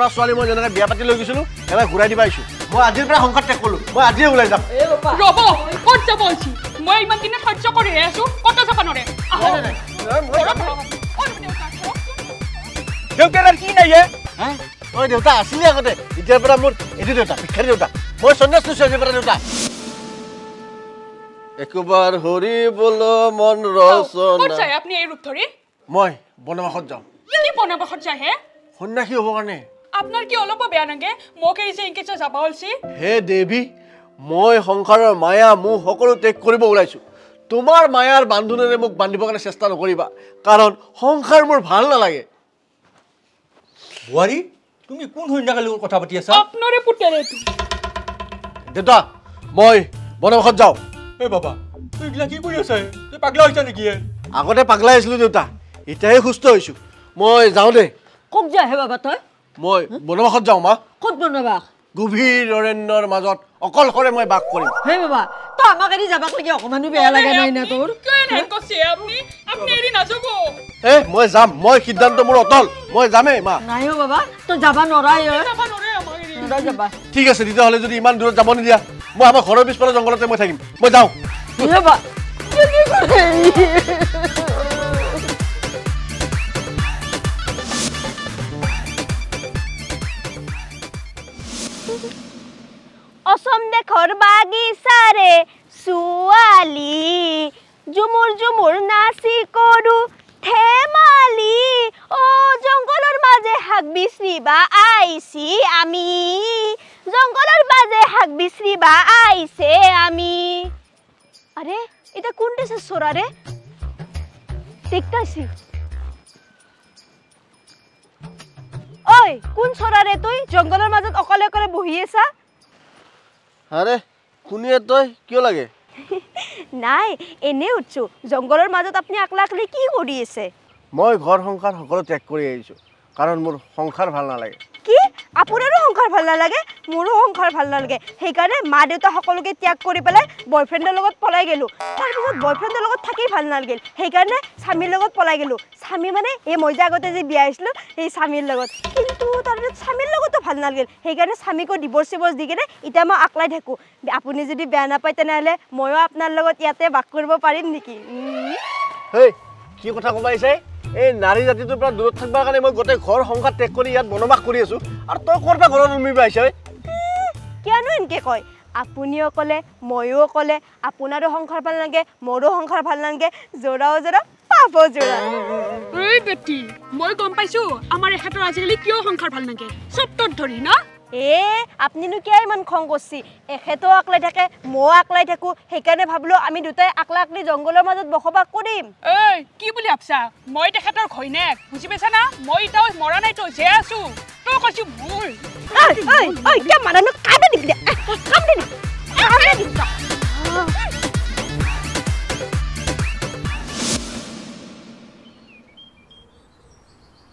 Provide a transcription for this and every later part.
আপোনাৰ ছোৱালী মই যেনেকৈ বিয়া পাতি লৈ গৈছিলোঁ এবাৰ ঘূৰাই দিব আহিছোঁ মই আজিৰ পৰা সংসাৰ ত্যাগ কৰিলোঁ মই আজিয়ে ওলাই যাম ৰ'ব ক'ত যাব হৈছে মই ইমান দিনে সহ্য কৰি আছোঁ ক'ত যাব নোৱাৰে দেউতাৰ কি নাই ঐ দেউতা আছিলি আগতে এতিয়াৰ পৰা মোৰ এইটো দেউতা ভিক্ষাৰী দেউতা মই সন্ন্যাস লৈছোঁ আজিৰ পৰা দেউতা একবাৰ হৰি বল মন ৰচনা আপুনি এই ৰূপ ধৰি মই বনবাসত যাওঁ কি বনবাসত যায় হে সন্ন্যাসী হ'বৰ কাৰণে আপোনাৰ কি অলপো বেয়া নাগে মোক এৰি যে ইংকেছ যাব হৈছে হে দেৱী মই সংসাৰৰ মায়া মোহ সকলো ত্যাগ কৰিব ওলাইছোঁ তোমাৰ মায়াৰ বান্ধোনেৰে মোক বান্ধিবৰ কাৰণে চেষ্টা নকৰিবা কাৰণ সংসাৰ মোৰ ভাল নালাগে বোৱাৰী তুমি কোন সন্ধ্যাকালীৰ কথা পাতি আছা আপোনাৰে পুতেৰেটো দেউতা মই বনবাসত যাওঁ এই বাবা তুই এইগিলা কি কৰি আছা তুই পাগলা হৈছা নেকি আগতে পাগলাই আছিলোঁ দেউতা এতিয়াহে সুস্থ হৈছোঁ মই যাওঁ দে ক'ত যায় হে বাবা তই মই বনবাসত যাওঁ মা ক'ত বনবাস গভীৰ অৰণ্যৰ মাজত অকলশৰে মই বাস কৰিম হে বাবা তই আমাক এৰি যাবাক লাগি অকমানো বেয়া লগা নাই না তোৰ আপুনি এৰি নাযাব মই যাম মই সিদ্ধান্ত মোৰ অটল মই যামেই মা নাই অ' বাবা তই যাবা নৰাই যাবা ঠিক আছে তেতিয়াহ'লে যদি ইমান দূৰত যাব নিদিয়া মই আমাৰ ঘৰৰ পিছফালে জংঘলতে মই থাকিম মই যাওঁ বাবা অসম দেশৰ বাগিচাৰে ছোৱালী জুমুৰ জুমুৰ নাচি কৰো ধেমালি অ জংঘলৰ মাজে শাক বিচৰিবা আইছি আমি জংঘলৰ মাজে শাক বিচৰিবা আইছে আমি আৰে এটা কোন দেশে চৰাৰে দেখতাছি ঐ কোন চৰাৰে তুই জংঘলৰ মাজত অকলে অকলে বহি আছা আৰে শুনিয়ে তই কিয় লাগে নাই এনে উঠছো জংঘলৰ মাজত আপুনি আকলা আকলি কি কৰি আছে মই ঘৰ সংসাৰ সকলো ত্যাগ কৰি আহিছোঁ কাৰণ মোৰ সংসাৰ ভাল নালাগে কি আপোনাৰো সংসাৰ ভাল নালাগে মোৰো সংসাৰ ভাল নালাগে সেইকাৰণে মা দেউতা সকলোকে ত্যাগ কৰি পেলাই বয়ফ্ৰেণ্ডৰ লগত পলাই গেলো তাৰপিছত বয়ফ্ৰেণ্ডৰ লগত থাকি ভাল নালাগিল সেইকাৰণে স্বামীৰ লগত পলাই গেলো স্বামী মানে এই মই যে আগতে যে বিয়া আহিছিলোঁ সেই স্বামীৰ লগত কিন্তু তাৰপিছত স্বামীৰ লগতো ভাল নালাগিল সেইকাৰণে স্বামীকো ডিভৰ্চ দি কিনে এতিয়া মই আকলাই থাকোঁ আপুনি যদি বেয়া নাপায় তেনেহ'লে ময়ো আপোনাৰ লগত ইয়াতে বাস কৰিব পাৰিম নেকি হেই কি কথা ক'ব আহিছে এই নাৰী জাতিটোৰ পৰা দূৰত থাকিবৰ কাৰণে মই গোটেই ঘৰ সংসাৰ ত্যাগ কৰি ইয়াত বনবাস কৰি আছোঁ আৰু তই ক'ৰ পৰা ঘৰত উমিব আহিছে কিয়নো এনেকৈ কয় আপুনিও ক'লে ময়ো ক'লে আপোনাৰো সংসাৰ ভাল নালাগে মোৰো সংসাৰ ভাল নালাগে যোৰাও যোৰা পাব যোৰা এই বেটি মই গম পাইছোঁ আমাৰ এখেতৰ আজিকালি কিয় সংসাৰ ভাল নালাগে চব তোৰ ধৰি ন আপুনিনো কিয় ইমান খং কৰিছে এখেতো আকলাই থাকে ময়ো আকলাই থাকোঁ সেইকাৰণে ভাবিলোঁ আমি দুটাই আকলা আকলি জংঘলৰ মাজত বসবাস কৰিম এই কি বুলি ভাবছা মই তেখেতৰ ঘৈণীয়েক বুজি পাইছা না মই এতিয়াও মৰা নাই তই জীয়াই আছোঁ তই কৈছোঁ মোৰ মানুহ কামে নিদিলে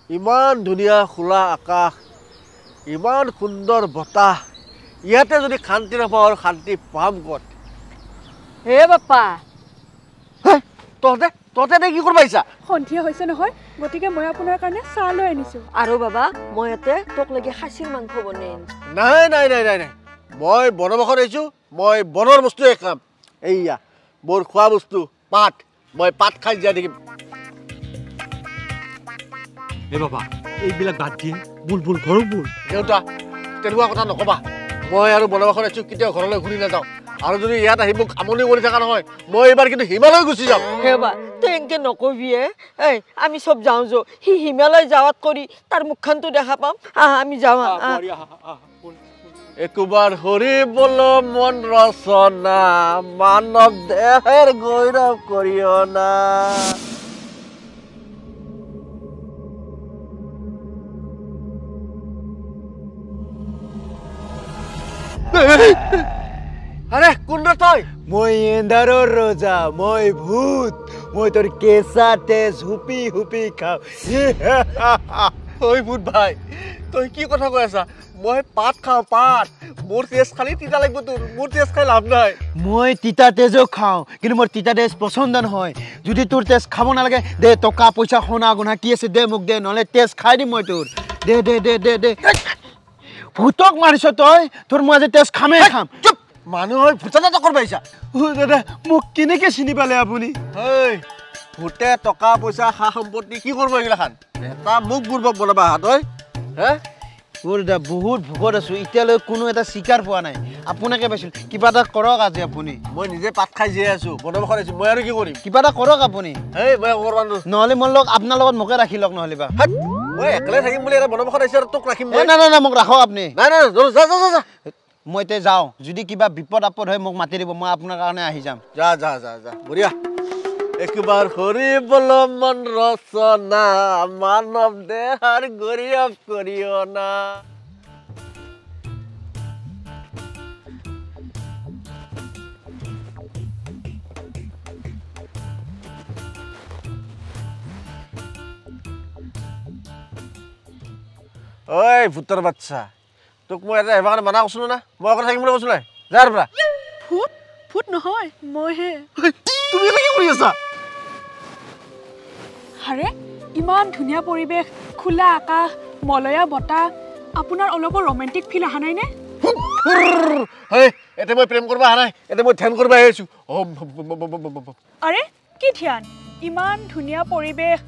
ইমান ধুনীয়া খোলা আকাশ ইমান সুন্দৰ বতাহ ইয়াতে যদি শান্তি নাপাওঁ আৰু শান্তি পাম ক'ত হে বাপ্পা তহঁতে তহঁতে কি কৰিব আহিছা সন্ধিয়া হৈছে নহয় গতিকে মই আপোনাৰ কাৰণে চাহ লৈ আনিছোঁ আৰু বাবা মই ইয়াতে তোক লাগি খাচীৰ মাংস বনাই আনিছোঁ নাই নাই নাই নাই নাই মই বনবাসত আহিছোঁ মই বনৰ বস্তুৱে খাম এইয়া মোৰ খোৱা বস্তু পাত মই পাত খাই জীয়াই থাকিম এই বাবা এইবিলাক বাদ দিয়ে বুল বুল ঘৰ বুল দেউতা তেনেকুৱা কথা নকবা মই আৰু বনবাসত আহিছোঁ কেতিয়াও ঘৰলৈ ঘূৰি নাযাওঁ আৰু যদি ইয়াত আহি মোক আমনি কৰি থকা নহয় মই এইবাৰ কিন্তু হিমালয় গুচি যাম হে বা তই এনেকৈ নকবি এই আমি চব যাওঁ সি হিমালয় যাৱাত কৰি তাৰ মুখখনটো দেখা পাম আমি যাওঁ একবাৰ হৰি বল মন ৰচনা মানৱ দেহেৰ গৌৰৱ কৰিয়না আৰে কোন ৰে তুই মই এন্ধাৰৰ ৰজা মই ভূত মই তোৰ কেঁচা তেজ হুপি হুপি খাওঁ ওই ভূত ভাই তুই কি কথা কৈ আছা মই পাত খাওঁ পাত মোৰ তেজ খালি তিতা লাগিব তোৰ মোৰ তেজ খাই লাভ নাই মই তিতা তেজো খাওঁ কিন্তু মোৰ তিতা তেজ পচন্দ নহয় যদি তোৰ তেজ খাব নালাগে দে টকা পইচা সোণা গুণা কি আছে দে মোক দে নহ'লে তেজ খাই দিম মই তোৰ দে দে দে দে দে ভূতক মাৰিছ তই তোৰ মই আজি তেজ খামেই খাম চুপ মানুহ হৈ ভূতনা টকৰ পাইছা দাদা মোক কেনেকৈ চিনি পালে আপুনি ভূতে টকা পইচা সা সম্পত্তি কি কৰিব এইগিলাখান এটা মোক বুৰ্বক বনাবা হাত হয় হে দাদা বহুত ভোকত আছো এতিয়ালৈ কোনো এটা চিকাৰ পোৱা নাই আপোনাকে পাইছিল কিবা এটা কৰক আজি আপুনি মই নিজে পাত খাই জীয়াই আছো বনাব খাইছো মই আৰু কি কৰিম কিবা এটা কৰক আপুনি হেই মই কৰবা নহ'লে মোৰ লগত আপোনাৰ লগত মোকে ৰাখি লওক নহ'লে বা মই একলে থাকিম বুলি এটা বনাব খাইছো আৰু তোক ৰাখিম নাই নাই নাই মোক ৰাখক আপুনি নাই নাই যা যা যা মই এতিয়া যাওঁ যদি কিবা বিপদ আপদ হয় মোক মাতি দিব মই আপোনাৰ কাৰণে আহি যাম যা যা যা যা বঢ়িয়া একবাৰ হৰিবল মন ৰচনা মানৱ দেহাৰ গৰিয়ব কৰিও না ঐ ভূতৰ বাচ্চা তোক মই এটা এবাৰ মানা কৈছিলো না মই অকলে থাকিম বুলি কৈছিলো নাই যা পৰা ভূত ভূত নহয় মইহে তুমি কি কৰি আছা আৰে ইমান ধুনীয়া পৰিৱেশ খোলা আকাশ মলয়া বতাহ আপোনাৰ অলপো ৰোমান্টিক ফিল অহা নাইনে হেই এতে মই প্ৰেম কৰিব অহা নাই এতে মই ধ্যান কৰিব আহিছো আৰে কি ধ্যান ইমান ধুনীয়া পৰিৱেশ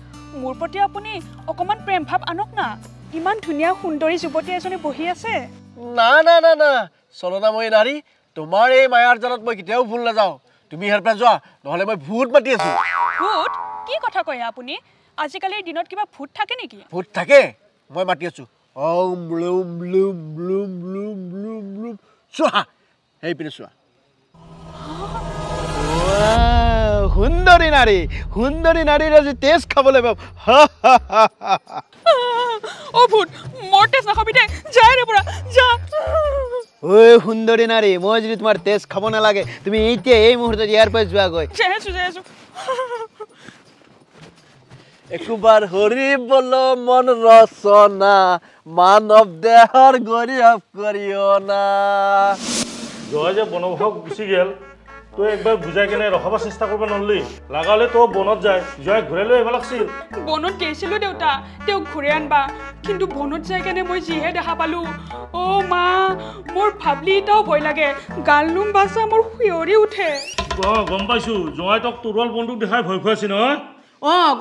মোৰ প্ৰতি আপুনি অকণমান প্ৰেম ভাৱ আনক না ইমান ধুনীয়া সুন্দৰী যুৱতী এজনী বহি আছে না না না না চলনাময়ী নাৰী তোমাৰ এই মায়াৰ জালত মই কেতিয়াও ভুল নাযাওঁ তুমি ইয়াৰ পৰা যোৱা নহ'লে মই ভূত মাতি আছো ভূত কি কথা কয় আপুনি আজিকালিৰ দিনত কিবা ভূত থাকে নেকি ভূত থাকে মই মাতি আছো ওম ব্লুম ব্লুম ব্লুম ব্লুম ব্লুম ব্লুম চোৱা এই পিনে চোৱা সুন্দৰী নাৰীৰ আজি তেজ খাবলৈ পাম অ ভূত মোৰ তেজ নাখাবি দে যায় ৰে পৰা যা ঐ সুন্দৰী নাৰী মই যদি তোমাৰ তেজ খাব নালাগে তুমি এতিয়া এই মুহূৰ্তত ইয়াৰ পৰা যোৱাগৈ যাই আছো একবাৰ হৰিবল মন ৰচনা মানৱ দেহৰ গৰিয়ব কৰিও না জয় যে বনভোগ গুচি গেল তই একবাৰ বুজাই কেনে ৰখাব চেষ্টা কৰিব নললি লাগালে তো বনত যায় জয় ঘূৰাই লৈ আহিব লাগছিল বনত গৈছিলো দেউতা তেওঁক ঘূৰাই আনবা কিন্তু বনত যাই কেনে মই যিহে দেখা পালো অ মা মোৰ ভাবলি এটাও ভয় লাগে গাল নুম বাচা মোৰ শিয়ৰি উঠে গম পাইছো জয় তোক তৰোৱাল বন্দুক দেখাই ভয় খুৱাইছি নহয়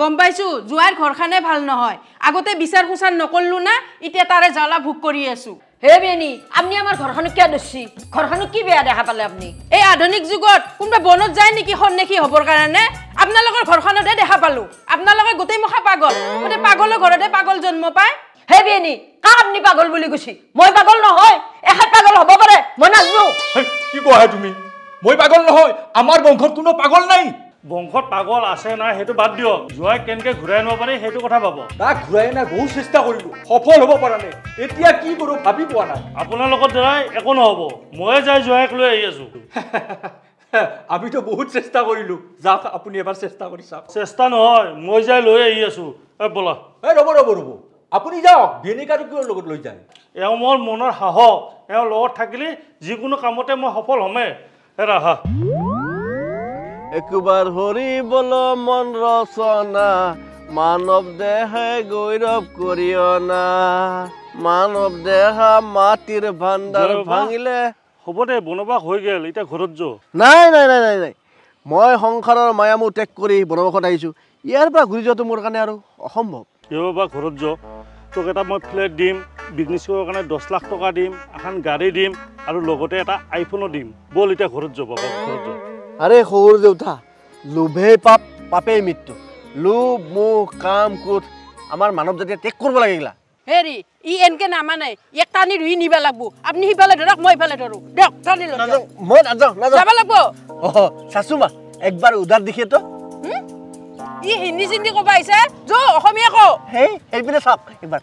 গম পাইছো জোৱাৰ ঘৰখানে ভাল নহয় আগতে বিচাৰ খুচাৰ নকৰলো না এতিয়া তাৰে জ্বালা ভোগ কৰি আছো হে বেনি আপনি আমার ঘরখানো কিয় দছি ঘরখানো কি বেয়া দেখা পালে আপনি এই আধুনিক যুগত কোনবা বনত যায় নেকি সন্নেকি হবৰ কাৰণে আপোনালোকৰ ঘৰখনতে দেখা পালো আপোনালোকে গোটেই মুখা পাগল গোটেই পাগলৰ ঘৰতে পাগল জন্ম পায় হে বেনি কা আপনি পাগল বুলি কৈছি মই পাগল নহয় এখাত পাগল হ'ব পাৰে মই নাজনো কি কোৱা তুমি মই পাগল নহয় আমাৰ বংশত কোনো পাগল নাই বংশত পাগল আছে না সেইটো বাদ দিয়ক জয় কেনেকে ঘূৰাই আনিব পাৰি সেইটো কথা পাব তাক ঘূৰাই নাই বহুত চেষ্টা কৰিলো সফল হ'ব পৰা নাই এতিয়া কি কৰো ভাবি পোৱা নাই আপোনাৰ লগত দ্বাৰাই একো নহ'ব ময়ে যাই জয়ক লৈ আহি আছো আমিতো বহুত চেষ্টা কৰিলো যাওক আপুনি এবাৰ চেষ্টা কৰি চাওক চেষ্টা নহয় মই যাই লৈ আহি আছো ব'লা ৰ'ব আপুনি যাওক বেনিকাটো কিয় লগত লৈ যায় এওঁ মোৰ মনৰ সাহস এওঁ লগত থাকিলে যিকোনো কামতে মই সফল হ'মেই ৰাহা একবাৰ হৰিবল মন ৰচনা মানৱ দেহে গৌৰৱ কৰিও না মানৱ দেহা মাটিৰ ভাণ্ডাৰ ভাঙিলে হ'ব দে বনবাস হৈ গ'ল এতিয়া ঘৰত যো নাই মই সংসাৰৰ মায়ামোহ ত্যাগ কৰি বনবাসত আহিছো ইয়াৰ পৰা ঘূৰি যোৱাটো মোৰ কাৰণে আৰু অসম্ভৱ কিয় বা ঘৰত যো তোক এটা মই ফ্লেট দিম বিজনেছ কৰিবৰ কাৰণে 10 লাখ টকা দিম এখন গাড়ী দিম আৰু লগতে এটা আইফোনো দিম বল এতিয়া ঘৰত যো বাবা ঘৰত যো আৰে সৰু দেউতা লোভে পাপ পাপেই মৃত্যু লোভ মোহ কাম ক্ৰোধ আমাৰ মানৱ জাতিয়ে ত্যাগ কৰিব লাগে এইগিলা হেৰি ই এনকে নামানে এক টানি ৰুই নিবা লাগব আপুনি সিফালে ধৰক মই ইফালে ধৰো দিয়ক টানি লৈ মই নাযাওঁ যাব লাগব চাচুমা একবাৰ উদাৰ দেখিয়ে তো ই হিন্দী চিন্দি ক'ব আহিছে যো অসমীয়া কওঁ সেইপিনে চাওক একবাৰ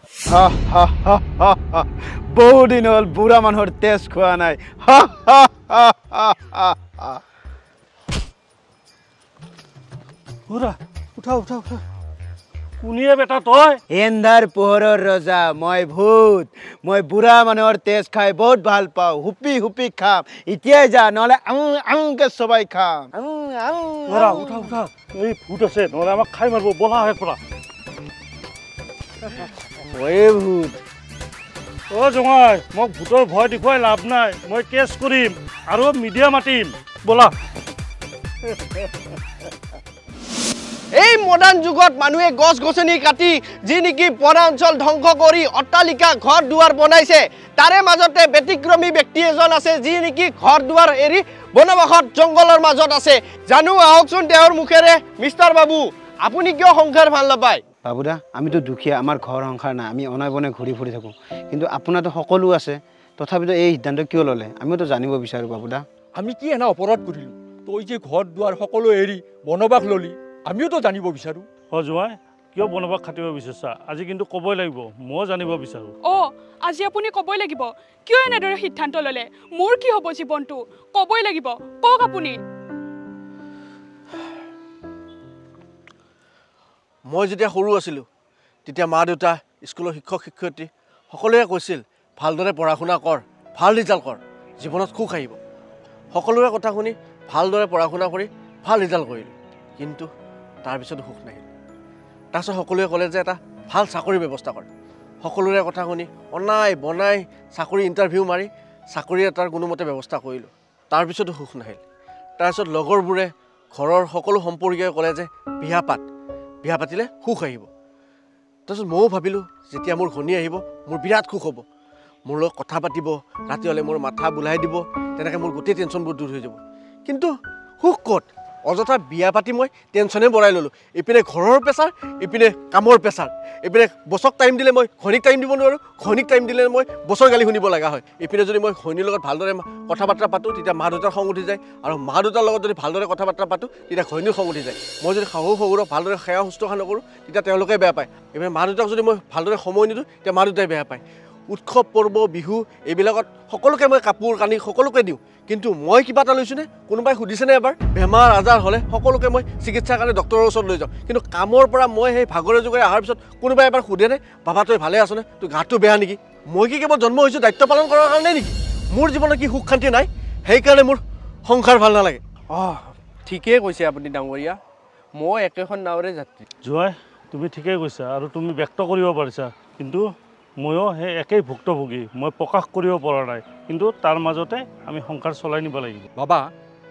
বহুদিন হ'ল বুঢ়া মানুহৰ তেজ খোৱা নাই উঠা কোনিয়ে বেটা তই এন্ধাৰ পোহৰৰ ৰজা মই ভূত মই বুঢ়া মানুহৰ তেজ খাই বহুত ভাল পাওঁ হুপি খাম এতিয়াই যা নহ'লে আংকে চবাই খাম উঠা এই ভূত আছে নহ'লে আমাক খাই মাৰিব বলা হে পৰা ভূত অ' জঙাই মোক ভোটৰ ভয় দেখুৱাই লাভ নাই মই কেছ কৰিম আৰু মিডিয়া মাতিম ব'লা এই মডাৰ্ণ যুগত মানুহে গছ গছনি কাটি যি নেকি বনাঞ্চল ধ্বংস কৰি অট্টালিকা ঘৰ দুৱাৰ বনাইছে তাৰে মাজতে ব্যতিক্ৰমী ব্যক্তি এজন আছে যি নেকি ঘৰ দুৱাৰ এৰি বনবাসত জংগলৰ মাজত আছে জানো আহকচোন তেওঁৰ মুখেৰে মিষ্টাৰ বাবু আপুনি কিয় সংসাৰ ভাল নাপায় বাবুদা আমিতো দুখীয়া আমাৰ ঘৰ সংসাৰ নাই আমি অনাই বনাই ঘূৰি ফুৰি থাকোঁ কিন্তু আপোনাৰতো সকলো আছে তথাপিতো এই সিদ্ধান্ত কিয় ল'লে আমিওতো জানিব বিচাৰোঁ বাবুদা আমি কি এনে অপৰাধ কৰিলোঁ তই যে ঘৰ দুৱাৰ সকলো এৰি বনবাস ল'লি আমিওতো জানিব বিচাৰোঁ অ' জোঁৱাই কিয় বনবাস খাটিব বিচাৰিছা আজি কিন্তু ক'বই লাগিব মই জানিব বিচাৰোঁ অঁ আজি আপুনি ক'বই লাগিব কিয় এনেদৰে সিদ্ধান্ত ল'লে মোৰ কি হ'ব জীৱনটো ক'বই লাগিব কওক আপুনি মই যেতিয়া সৰু আছিলোঁ তেতিয়া মা দেউতা স্কুলৰ শিক্ষক শিক্ষয়িত্ৰী সকলোৱে কৈছিল ভালদৰে পঢ়া শুনা কৰ ভাল ৰিজাল্ট কৰ জীৱনত সুখ আহিব সকলোৰে কথা শুনি ভালদৰে পঢ়া শুনা কৰি ভাল ৰিজাল্ট কৰিলোঁ কিন্তু তাৰপিছত সুখ নাহিল তাৰপিছত সকলোৱে ক'লে যে এটা ভাল চাকৰিৰ ব্যৱস্থা কৰ সকলোৰে কথা শুনি অনাই বনাই চাকৰি ইণ্টাৰভিউ মাৰি চাকৰি এটাৰ কোনোমতে ব্যৱস্থা কৰিলোঁ তাৰপিছতো সুখ নাহিল তাৰপিছত লগৰবোৰে ঘৰৰ সকলো সম্পৰ্কীয় ক'লে যে বিয়া পাতিলে সুখ আহিব তাৰপিছত ময়ো ভাবিলোঁ যেতিয়া মোৰ ঘনী আহিব মোৰ বিৰাট সুখ হ'ব মোৰ লগত কথা পাতিব ৰাতি হ'লে মোৰ মাথা বুলাই দিব তেনেকৈ মোৰ গোটেই টেনশ্যনবোৰ দূৰ হৈ যাব কিন্তু সুখ ক'ত অযথা বিয়া পাতি মই টেনশ্যনে বঢ়াই ল'লোঁ ইপিনে ঘৰৰ প্ৰেছাৰ ইপিনে কামৰ প্ৰেছাৰ ইপিনে বছক টাইম দিলে মই ঘনীক টাইম দিব নোৱাৰোঁ ঘনীক টাইম দিলে মই বছৰ গালি শুনিব লগা হয় ইপিনে যদি মই ঘনীৰ লগত ভালদৰে কথা বাৰ্তা পাতোঁ তেতিয়া মা দেউতাৰ খং উঠি যায় আৰু মা দেউতাৰ লগত যদি ভালদৰে কথা বাৰ্তা পাতোঁ তেতিয়া ঘনীৰ খং উঠি যায় মই যদি শাহু শহুৰক ভালদৰে সেৱা শুশ্ৰূষা নকৰোঁ তেতিয়া তেওঁলোকে বেয়া পায় ইপিনে মা দেউতাক যদি মই ভালদৰে সময় নিদিওঁ তেতিয়া মা দেউতাই বেয়া পায় উৎসৱ পৰ্ব বিহু এইবিলাকত সকলোকে মই কাপোৰ কানি সকলোকে দিওঁ কিন্তু মই কিবা এটা লৈছোঁনে কোনোবাই সুধিছেনে এবাৰ বেমাৰ আজাৰ হ'লে সকলোকে মই চিকিৎসাৰ কাৰণে ডক্টৰৰ ওচৰত লৈ যাওঁ কিন্তু কামৰ পৰা মই সেই ভাগৰে যুগৰে অহাৰ পিছত কোনোবাই এবাৰ সোধেনে বাবা তই ভালে আছনে তোৰ গাটো বেয়া নেকি মই কি কেৱল জন্ম হৈছোঁ দায়িত্ব পালন কৰাৰ কাৰণে নেকি মোৰ জীৱনত কি সুখ শান্তি নাই সেইকাৰণে মোৰ সংসাৰ ভাল নালাগে অঁ ঠিকেই কৈছে আপুনি ডাঙৰীয়া মই একেখন নাৱৰে যাত্ৰী জোঁৱাই তুমি ঠিকেই কৈছা আৰু তুমি ব্যক্ত কৰিব পাৰিছা কিন্তু ময়ো সেই একেই ভুক্তভোগী মই প্ৰকাশ কৰিব পৰা নাই কিন্তু তাৰ মাজতে আমি সংসাৰ চলাই নিব লাগিব বাবা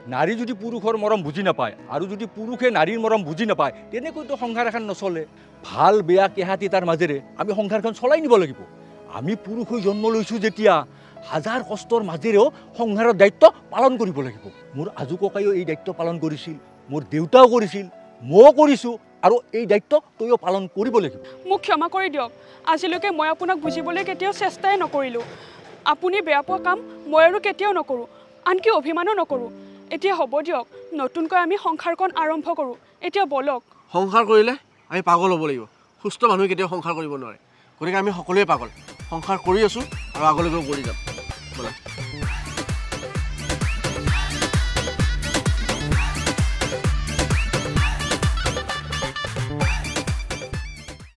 নাৰী যদি পুৰুষৰ মৰম বুজি নাপায় আৰু যদি পুৰুষে নাৰীৰ মৰম বুজি নাপায় তেনেকৈতো সংসাৰ এখন নচলে ভাল বেয়া কেহাতি তাৰ মাজেৰে আমি সংসাৰখন চলাই নিব লাগিব আমি পুৰুষ হৈ জন্ম লৈছোঁ যেতিয়া হাজাৰ কষ্টৰ মাজেৰেও সংসাৰৰ দায়িত্ব পালন কৰিব লাগিব মোৰ আজু ককাইও এই দায়িত্ব পালন কৰিছিল মোৰ দেউতাও কৰিছিল ময়ো কৰিছোঁ আৰু এই দায়িত্ব তইও পালন কৰিব লাগিব মোক ক্ষমা কৰি দিয়ক আজিলৈকে মই আপোনাক বুজিবলৈ কেতিয়াও চেষ্টাই নকৰিলোঁ আপুনি বেয়া পোৱা কাম মই আৰু কেতিয়াও নকৰোঁ আনকি অভিমানো নকৰোঁ এতিয়া হ'ব দিয়ক নতুনকৈ আমি সংসাৰখন আৰম্ভ কৰোঁ এতিয়া বলক সংসাৰ কৰিলে আমি পাগল হ'ব লাগিব সুস্থ মানুহে কেতিয়াও সংসাৰ কৰিব নোৱাৰে গতিকে আমি সকলোৱে পাগল সংসাৰ কৰি আছোঁ আৰু আগলৈকেও কৰি যাম ব'লা